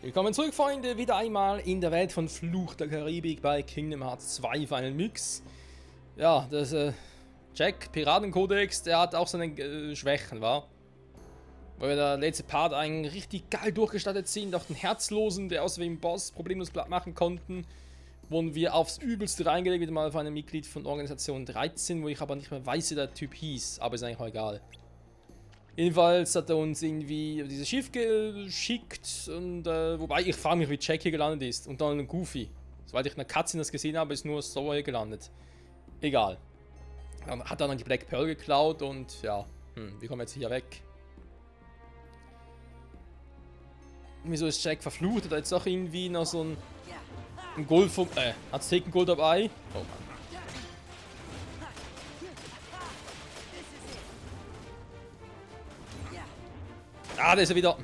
Willkommen zurück, Freunde, wieder einmal in der Welt von Fluch der Karibik bei Kingdom Hearts 2 Final Mix. Ja, das Jack, Piratenkodex, der hat auch seine Schwächen, wa? Weil wir der letzte Part eigentlich richtig geil durchgestattet sind, auch den Herzlosen, der außer wie im Boss problemlos platt machen konnten, wurden wir aufs Übelste reingelegt, wieder mal auf ein Mitglied von Organisation 13, wo ich aber nicht mehr weiß, wie der Typ hieß, aber ist eigentlich auch egal. Jedenfalls hat er uns irgendwie auf dieses Schiff geschickt und wobei ich frage mich, wie Jack hier gelandet ist und dann Goofy. Soweit ich in der Cutscene das gesehen habe, ist nur so hier gelandet. Egal. Dann hat er dann die Black Pearl geklaut und ja, wie kommen wir jetzt hier weg? Wieso ist Jack verflucht? Hat er jetzt auch irgendwie noch so ein Gold vom Aztekengold dabei? Oh Mann. Ah, da ist er wieder.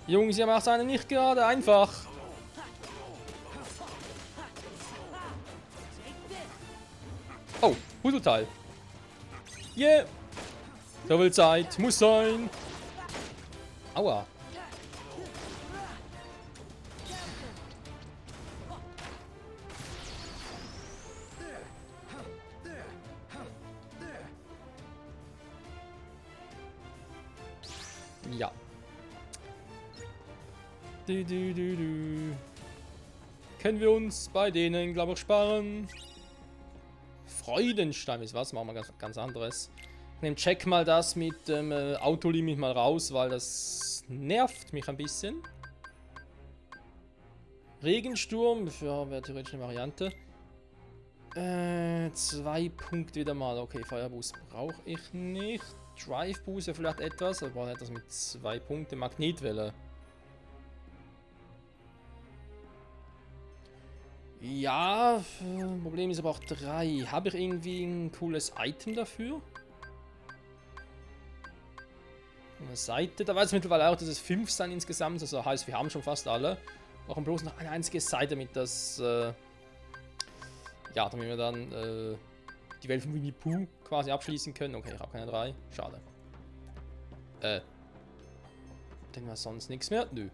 Jungs, ihr macht einen nicht gerade einfach. Oh, Puzzleteil. Yeah. So viel Zeit. Muss sein. Aua. Ja. Können wir uns bei denen, glaube ich, sparen? Freudenstein ist was? Machen wir ganz anderes. Ich nehme Check mal das mit dem Autolimit mal raus, weil das nervt mich ein bisschen. Regensturm, ja, wäre theoretisch eine Variante. 2 Punkte wieder mal. Okay, Feuerboost brauche ich nicht. Drive Boost ja vielleicht etwas, aber etwas mit 2 Punkten. Magnetwelle. Ja, Problem ist aber auch 3. Habe ich irgendwie ein cooles Item dafür? Eine Seite, da weiß ich mittlerweile auch, dass es 5 sind insgesamt, also heißt, wir haben schon fast alle. Brauchen bloß noch eine einzige Seite, damit das, ja, damit wir dann, die Welt von Winnie Pooh quasi abschließen können. Okay, ich habe keine 3. Schade. Denken wir sonst nichts mehr? Nö.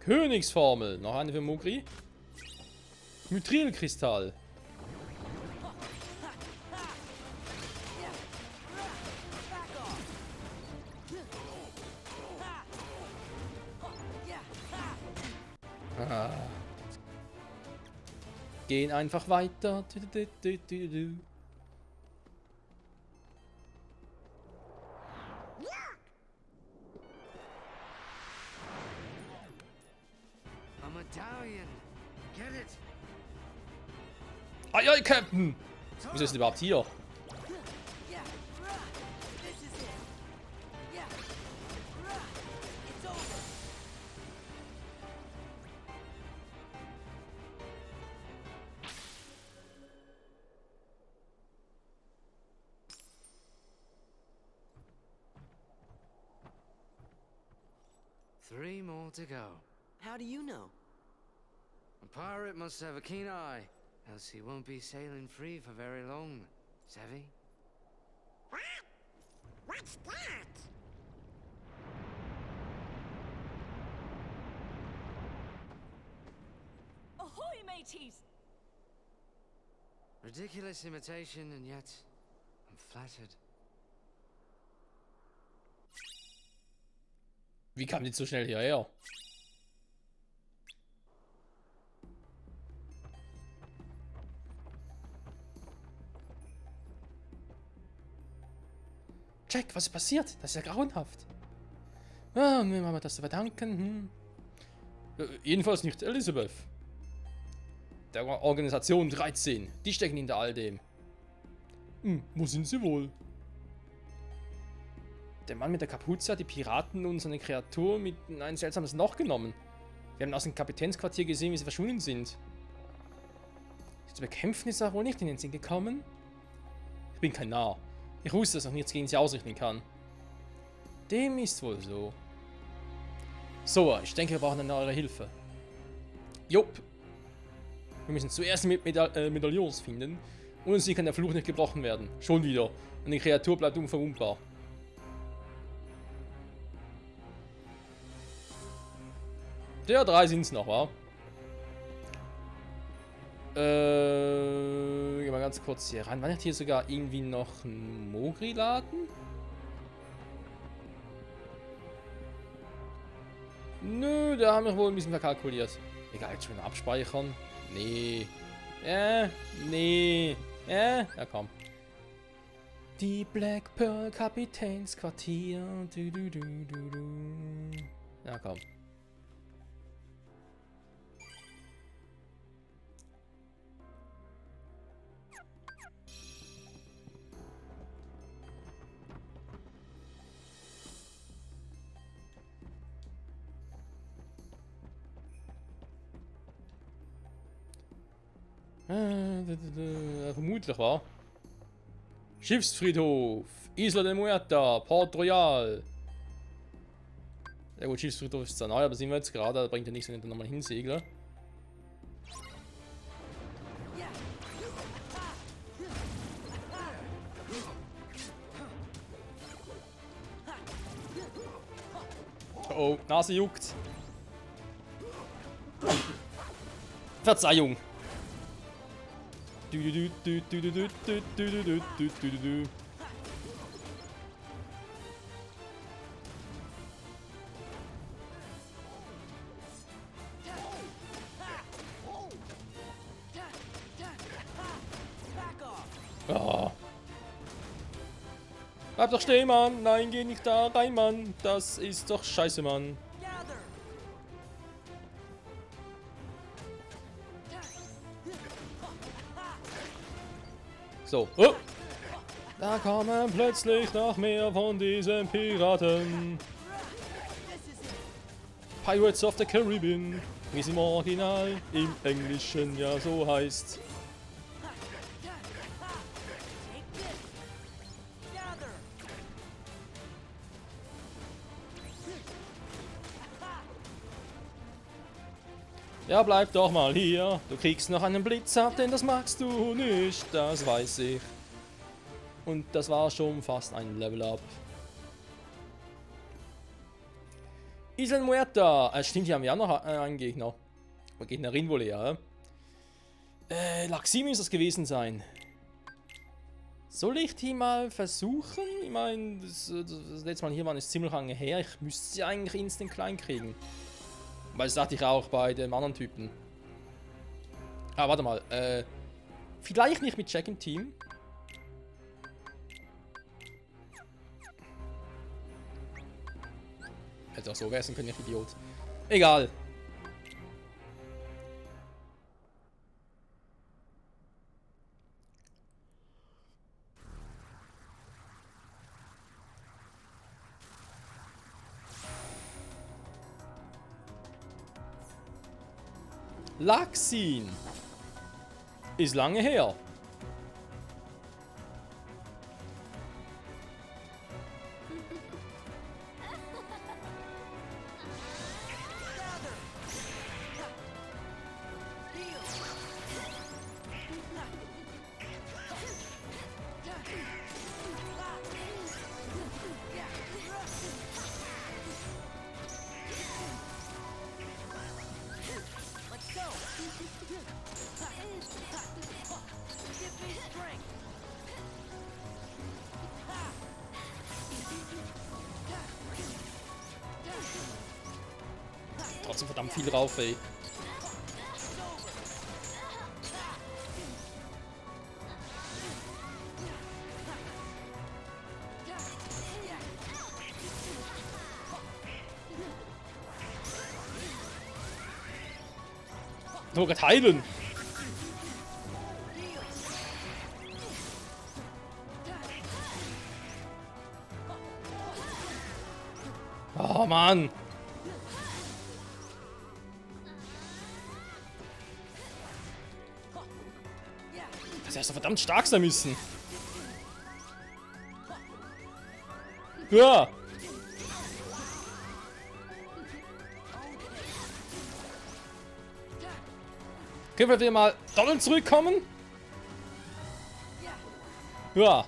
Königsformel. Noch eine für Mugri. Mithrilkristall. Ah. Gehen einfach weiter. A medallion. Get it? Ai, ai, Captain! Wieso ist er überhaupt hier? Yeah. This is it. Yeah. It's over. Three more to go. How do you know? A pirate must have a keen eye, else he won't be sailing free for very long. Savvy? What? What's that? Ahoy, mateys! Ridiculous imitation, and yet I'm flattered. Wie kam die so schnell hierher? Jack, was ist passiert? Das ist ja grauenhaft. Ah, wem haben wir das zu verdanken? Jedenfalls nicht Elizabeth. Der Organisation 13. Die stecken hinter all dem. Wo sind sie wohl? Der Mann mit der Kapuze hat die Piraten und seine Kreatur mit in ein seltsames Loch genommen. Wir haben aus dem Kapitänsquartier gesehen, wie sie verschwunden sind. Sie zu bekämpfen ist er wohl nicht in den Sinn gekommen? Ich bin kein Narr. Ich wusste, dass ich nichts gegen sie ausrichten kann. Dem ist wohl so. So, ich denke, wir brauchen eure Hilfe. Jupp. Wir müssen zuerst Medaillons finden. Ohne sie kann der Fluch nicht gebrochen werden. Schon wieder. Und die Kreatur bleibt unverwundbar. Ja, 3 sind's noch, wa? Geh mal ganz kurz hier rein. War nicht hier sogar irgendwie noch ein Mogri-Laden? Nö, da haben wir wohl ein bisschen verkalkuliert. Egal, jetzt schon abspeichern. Nee. Nee. Ja, komm. Die Black Pearl Kapitänsquartier. Ja, komm. Vermutlich war. Schiffsfriedhof, Isla de Muerta, Port Royal. Ja gut, Schiffsfriedhof ist zwar neu, aber sind wir jetzt gerade, da bringt ja nichts, wenn ich da nochmal hinsegle. Oh, Nase juckt. Verzeihung. Oh. Bleib doch stehen, Mann. Nein, geh nicht da rein, Mann. Das ist doch scheiße, Mann. So. Oh. Da kommen plötzlich noch mehr von diesen Piraten. Pirates of the Caribbean, wie es im Original im Englischen ja so heißt. Ja, bleib doch mal hier. Du kriegst noch einen Blitz ab, denn das magst du nicht. Das weiß ich. Und das war schon fast ein Level Up. Isla Muerta. Stimmt, hier haben wir auch noch einen Gegner. Oder Gegnerin wohl eher. Laxi muss das gewesen sein. Soll ich die mal versuchen? Ich meine, das letzte Mal hier war es ziemlich lange her. Ich müsste sie eigentlich instant klein kriegen. Weil das dachte ich auch bei dem anderen Typen. Ah, warte mal. Vielleicht nicht mit Jack im Team. Hätte auch so wär's können, ich Idiot. Egal. Laxin. Ist lange her. Trotzdem verdammt viel drauf, ey. Nur gerade heilen. Oh Mann. Das hätte verdammt stark sein müssen. Ja. Können wir mal Donald zurückkommen? Ja.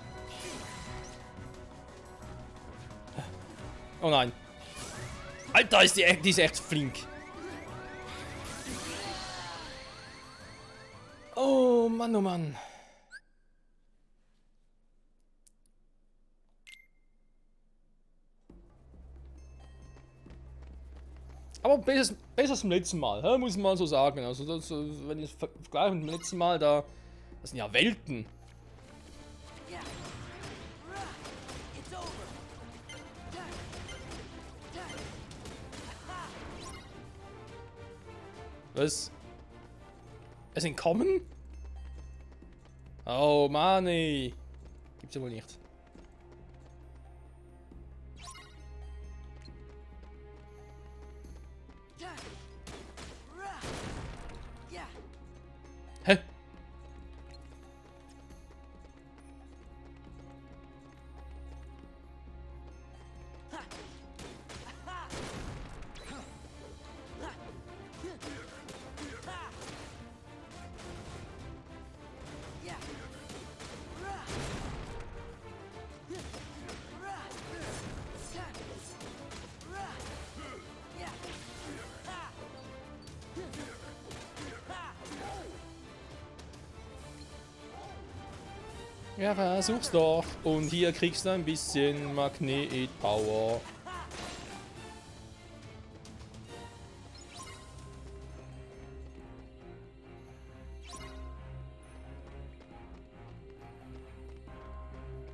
Oh nein. Alter, die ist echt flink. Oh Mann, oh Mann. Aber besser als beim letzten Mal, hä? Muss man mal so sagen. Also, das, wenn ich vergleiche mit dem letzten Mal, das sind ja Welten. Yeah. It's over. Was? Es entkommen? Oh Mann, ey. Gibt's ja wohl nicht. Yeah. Hä? Yeah. Ja, versuch's doch. Und hier kriegst du ein bisschen Magnet-Power.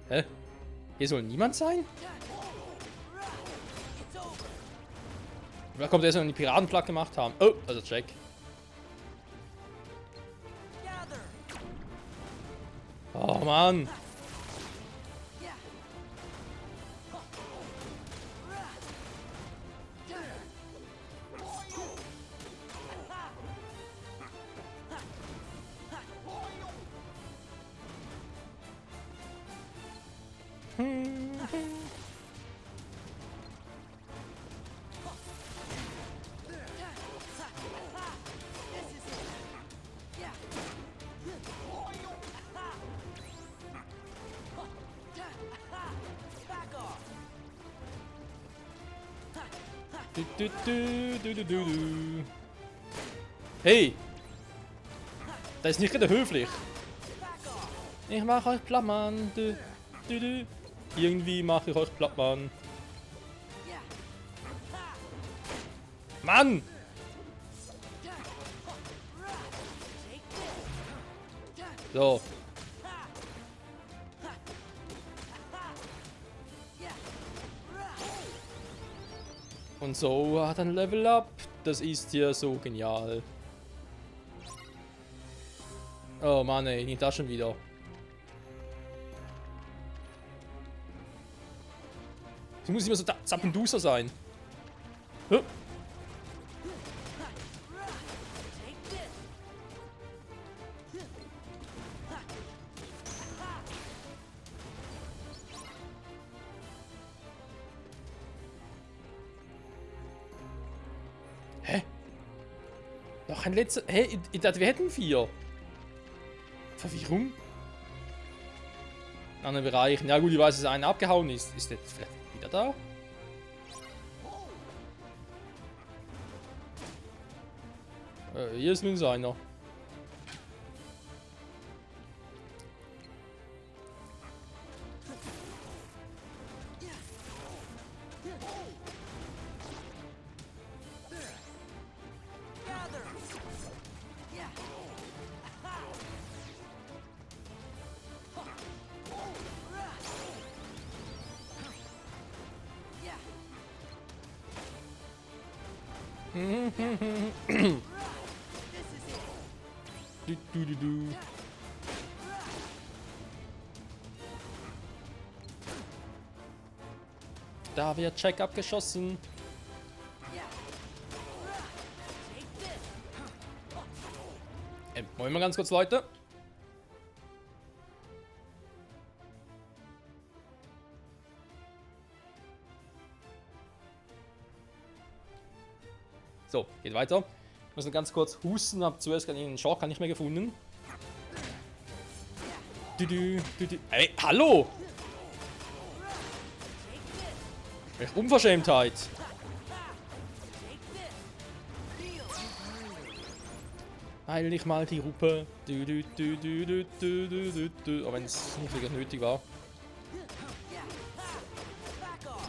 Hä? Hier soll niemand sein? Vielleicht kommt er erst, wenn wir die Piratenflagge gemacht haben. Oh, also Jack. Gather. Oh Mann. Yeah. This is it. Yeah. Back off. Du. Hey! Das ist nicht gerade höflich. Back off. Ich mache euch platt, Mann. Du. Irgendwie mache ich euch platt, Mann. Yeah. Mann! Take this. So. Yeah. Und so hat er ein Level Up. Das ist hier so genial. Oh Mann, ey, nicht das schon wieder. Es muss immer so zappenduser sein. Huh? Take this. Hä? Noch ein letzter. Hä? Ich dachte, wir hätten 4. Verwirrung? In anderen Bereichen. Ja gut, ich weiß, dass einer abgehauen ist. Ist der vielleicht wieder da? Hier ist nun einer. Gather. Yeah. Yeah. This is it. Du. Da wird Jack abgeschossen. Yeah. Take this. Wollen wir ganz kurz, Leute? So, geht weiter. Ich muss noch ganz kurz husten, hab zuerst gerade den Schock nicht mehr gefunden. Ey, hallo! Welche Unverschämtheit! Heil dich mal die Ruppe. Auch wenn es nicht wirklich nötig war. Back off.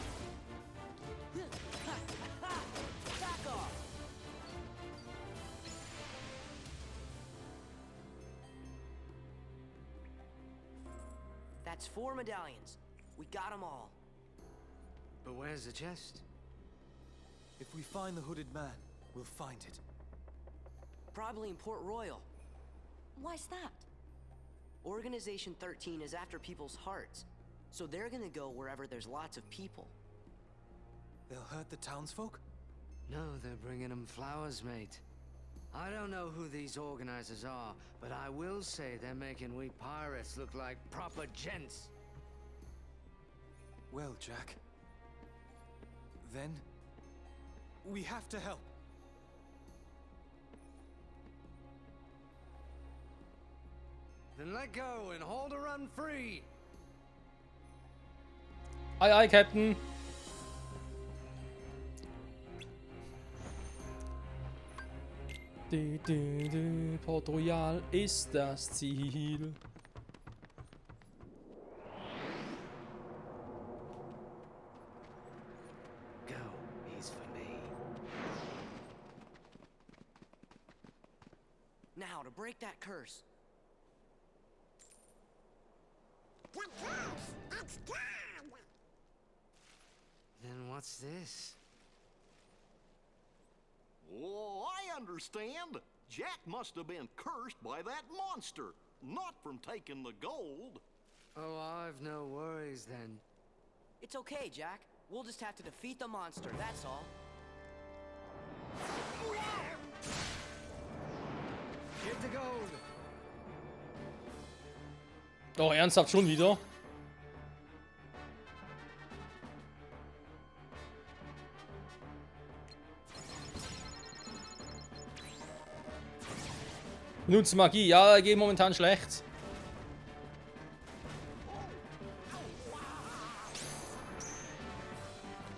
Back off. That's 4 medallions. We got them all. But where's the chest? If we find the hooded man, we'll find it. Probably in Port Royal. Why's that? Organization 13 is after people's hearts, so they're gonna go wherever there's lots of people. They'll hurt the townsfolk? No, they're bringing them flowers, mate. I don't know who these organizers are, but I will say they're making we pirates look like proper gents. Well, Jack. Then... we have to help. Then let go and hold her run free. Aye, aye, Captain. Port Royal ist das Ziel. Go, he's for me. Now, to break that curse. The curse, it's gone! Then what's this? Oh, I understand. Jack must have been cursed by that monster, not from taking the gold. Oh, I've no worries then. It's okay, Jack. We'll just have to defeat the monster, that's all. Get the gold. Oh, ernsthaft schon wieder? Benutzt Magie. Ja, geht momentan schlecht.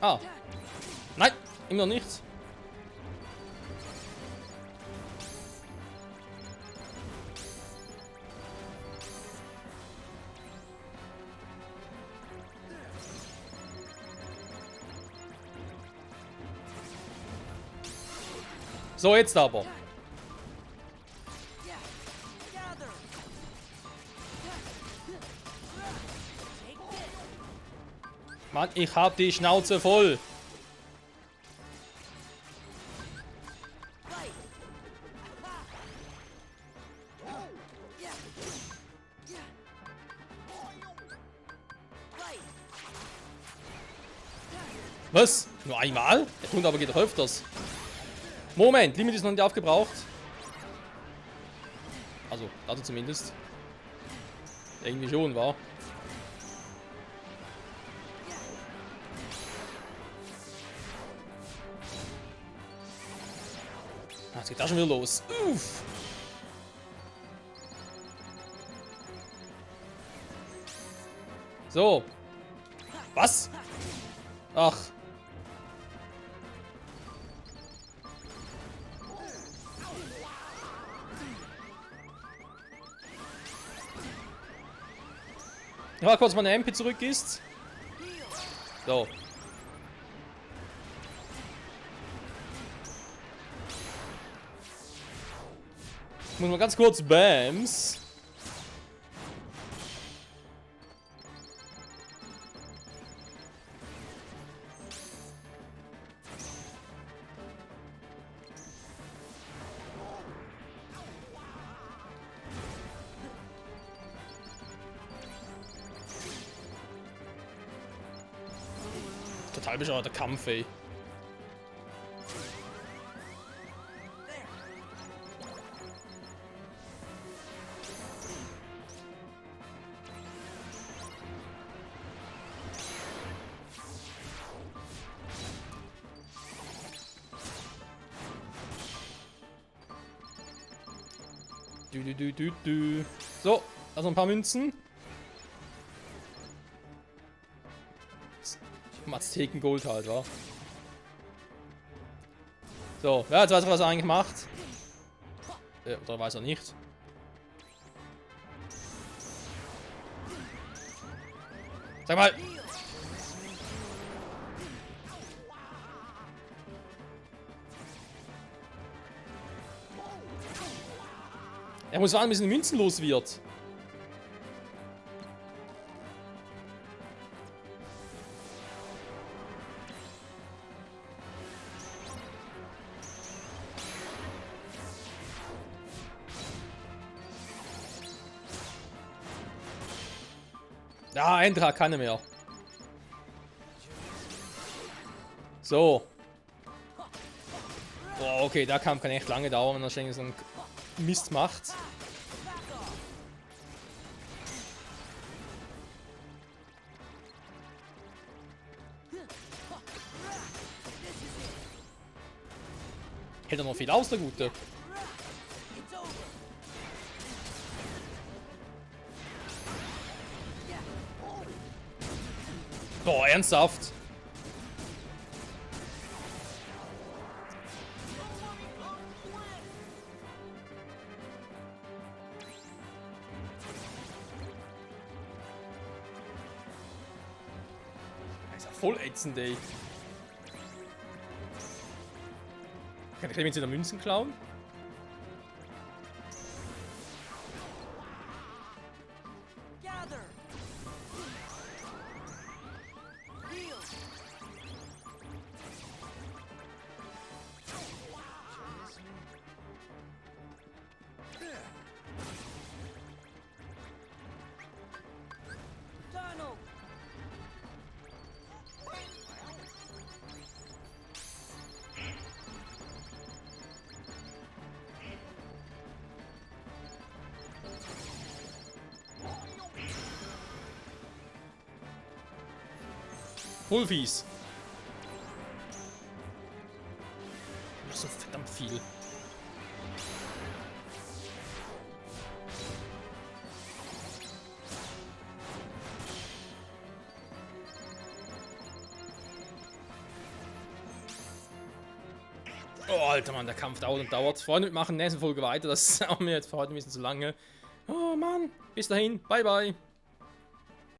Ah. Nein, immer noch nicht. So, jetzt aber. Yeah. Gather. Take this. Mann, ich hab die Schnauze voll. Fight. Yeah. Yeah. Fight. Was? Nur einmal? Der Hund aber geht doch öfters. Moment, Limit ist noch nicht aufgebraucht. Also, dazu zumindest. Irgendwie schon, war. Jetzt geht das schon wieder los. Uff. So. Was? Ach. Ich warte kurz, meine MP zurück ist. So. Muss mal ganz kurz Bams. Total bescheuerter Kampf, ey. So, also ein paar Münzen. Azteken Gold halt, wa? So, ja, jetzt weiß er, was er eigentlich macht. Oder weiß er nicht. Sag mal! Er muss warten, bis ein Münzen los wird. Ja, Eintrag kann er mehr. So. Boah, okay, der Kampf kann echt lange dauern, wenn er ständig so einen Mist macht. Hält er noch viel aus, der Gute. Boah, ernsthaft? Das ist ja voll ätzend, ey. Kann ich jetzt wieder Münzen klauen? Gather. Heal. Tunnel. Voll fies. So verdammt viel. Oh, Alter Mann, der Kampf dauert und dauert. Freunde, wir machen nächste Folge weiter. Das ist auch mir jetzt für heute ein bisschen zu lange. Oh Mann, bis dahin. Bye, bye.